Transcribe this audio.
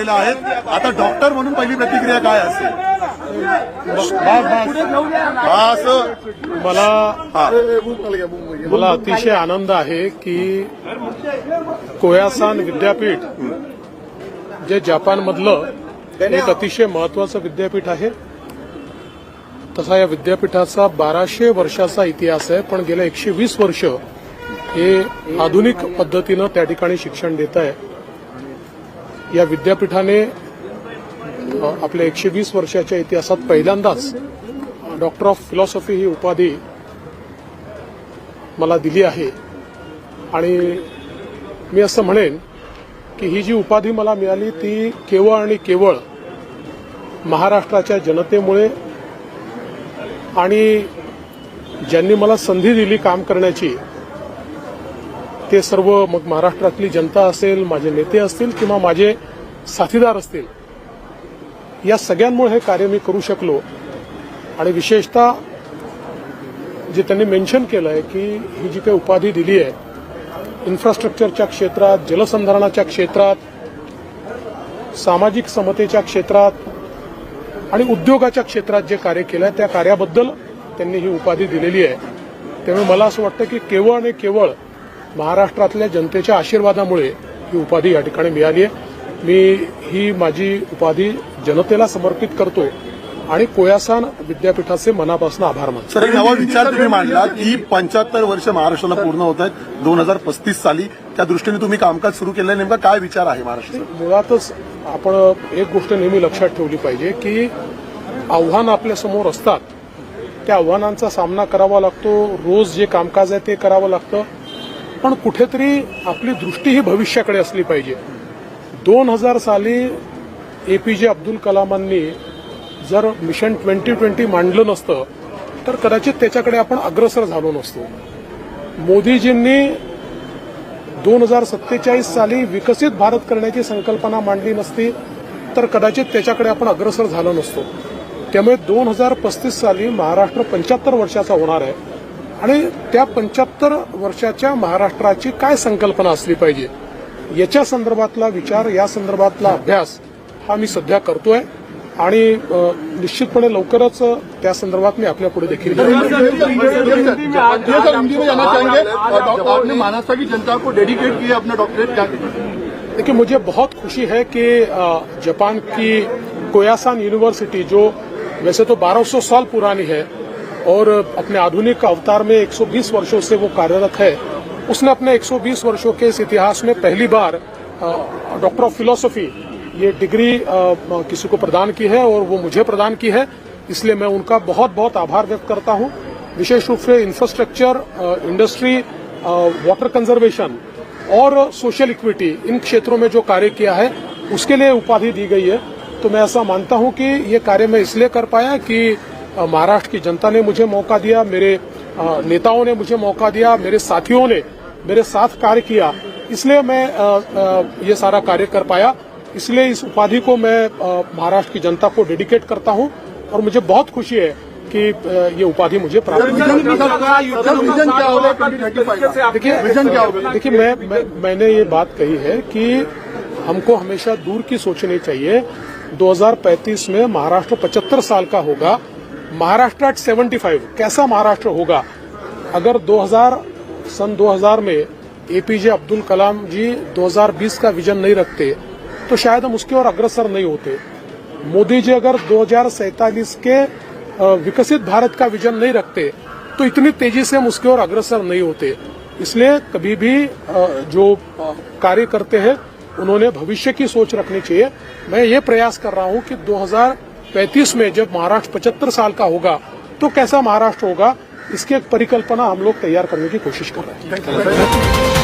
आलेल्या आहेत. आता डॉक्टर म्हणून पहिली प्रतिक्रिया काय असेल? मला अतिशय आनंद आहे की कोयासान विद्यापीठ जे जपानमधलं एक अतिशय महत्वाचं विद्यापीठ आहे. तसा या विद्यापीठाचा 1200 वर्षाचा इतिहास आहे, पण गेल्या 120 वर्ष हे आधुनिक पद्धतीनं त्या ठिकाणी शिक्षण देत आहे. या विद्यापीठाने आपल्या 120 वर्षाच्या इतिहासात पहिल्यांदाच डॉक्टर ऑफ फिलॉसॉफी ही उपाधी मला दिली आहे. आणि मी असं म्हणेन की ही जी उपाधी मला मिळाली ती केवळ आणि केवळ महाराष्ट्राच्या जनतेमुळे आणि ज्यांनी मला संधी दिली काम करण्याची ते सर्व, मग महाराष्ट्रातली जनता असेल, माझे नेते असतील किंवा माझे साथीदार असतील, या सगळ्यांमुळे हे कार्य मी करू शकलो. आणि विशेषतः जे त्यांनी मेन्शन केलं आहे की ही जी काही उपाधी दिली आहे, इन्फ्रास्ट्रक्चरच्या क्षेत्रात, जलसंधारणाच्या क्षेत्रात, सामाजिक समतेच्या क्षेत्रात आणि उद्योगाच्या क्षेत्रात जे कार्य केलं आहे त्या कार्याबद्दल त्यांनी ही उपाधी दिलेली आहे. त्यामुळे मला असं वाटतं की केवळ आणि केवळ महाराष्ट्रातल्या जनतेच्या आशीर्वादामुळे ही उपाधी या ठिकाणी मिळाली आहे. मी ही माझी उपाधी जनतेला समर्पित करतो आणि कोयासान विद्यापीठाचे मनापासून आभार मानतो. सर, एक नवा विचार तुम्ही मांडला की 75 वर्ष महाराष्ट्राला पूर्ण होत आहेत 2035 साली. त्या दृष्टीने तुम्ही कामकाज सुरू केलं, नेमका काय विचार आहे महाराष्ट्राचा? मुळातच आपण एक गोष्ट नेहमी लक्षात ठेवली पाहिजे की आव्हान आपल्यासमोर असतात, त्या आव्हानांचा सामना करावा लागतो. रोज जे कामकाज आहे ते करावं लागतं, पण कुठेतरी आपली दृष्टी ही भविष्याकडे असली पाहिजे. 2000 साली एपीजे अब्दुल कलामांनी जर मिशन 2020 मांडलं नसतं तर कदाचित त्याच्याकडे आपण अग्रसर झालो नसतो. मोदीजींनी 2047 साली विकसित भारत करण्याची संकल्पना मांडली नसती तर कदाचित त्याच्याकडे आपण अग्रसर झालो नसतो. त्यामुळे 2035 साली महाराष्ट्र 75 वर्षाचा होणार आहे आणि त्या 75 वर्षाच्या महाराष्ट्राची काय संकल्पना असली पाहिजे याच्या संदर्भातला विचार, या संदर्भातला अभ्यास हा मी सध्या करतोय आणि निश्चितपणे लवकरच त्या संदर्भात मी आपल्या पुढे देखील महाराष्ट्र की जनता को डेडिकेट किया अपना डॉक्टरेट. देखिए, मुझे बहुत खुशी है कि जापान की कोयासान यूनिवर्सिटी, जो वैसे तो 1200 साल पुरानी है और अपने आधुनिक अवतार में 120 वर्षों से वो कार्यरत है, उसने अपने 120 वर्षों के इस इतिहास में पहली बार डॉक्टर ऑफ फिलॉसफी ये डिग्री किसी को प्रदान की है और वो मुझे प्रदान की है. इसलिए मैं उनका बहुत बहुत आभार व्यक्त करता हूं. विशेष रूप से इंफ्रास्ट्रक्चर, इंडस्ट्री, वाटर कंजर्वेशन और सोशल इक्विटी, इन क्षेत्रों में जो कार्य किया है उसके लिए उपाधि दी गई है. तो मैं ऐसा मानता हूं कि ये कार्य मैं इसलिए कर पाया कि महाराष्ट्र की जनता ने मुझे मौका दिया, मेरे नेताओं ने मुझे मौका दिया, मेरे साथियों ने मेरे साथ कार्य किया, इसलिए मैं ये सारा कार्य कर पाया. इसलिए इस उपाधि को मैं महाराष्ट्र की जनता को डेडिकेट करता हूं और मुझे बहुत खुशी है कि ये उपाधि मुझे प्राप्त हुई. देखिए, मैंने ये बात कही है कि हमको हमेशा दूर की सोचनी चाहिए. 2035 में महाराष्ट्र 75 साल का होगा. महाराष्ट्र एट 75 कैसा महाराष्ट्र होगा? अगर सन 2000 में एपीजे अब्दुल कलाम जी 2020 का विजन नहीं रखते तो शायद हम उसकी ओर अग्रसर नहीं होते. मोदी जी अगर 2047 के विकसित भारत का विजन नहीं रखते तो इतनी तेजी से हम उसकी ओर अग्रसर नहीं होते. इसलिए कभी भी जो कार्य करते हैं उन्होंने भविष्य की सोच रखनी चाहिए. मैं ये प्रयास कर रहा हूं कि 2035 में जब महाराष्ट्र 75 साल का होगा तो कैसा महाराष्ट्र होगा, इसकी एक परिकल्पना हम लोग तैयार करने की कोशिश कर रहे हैं.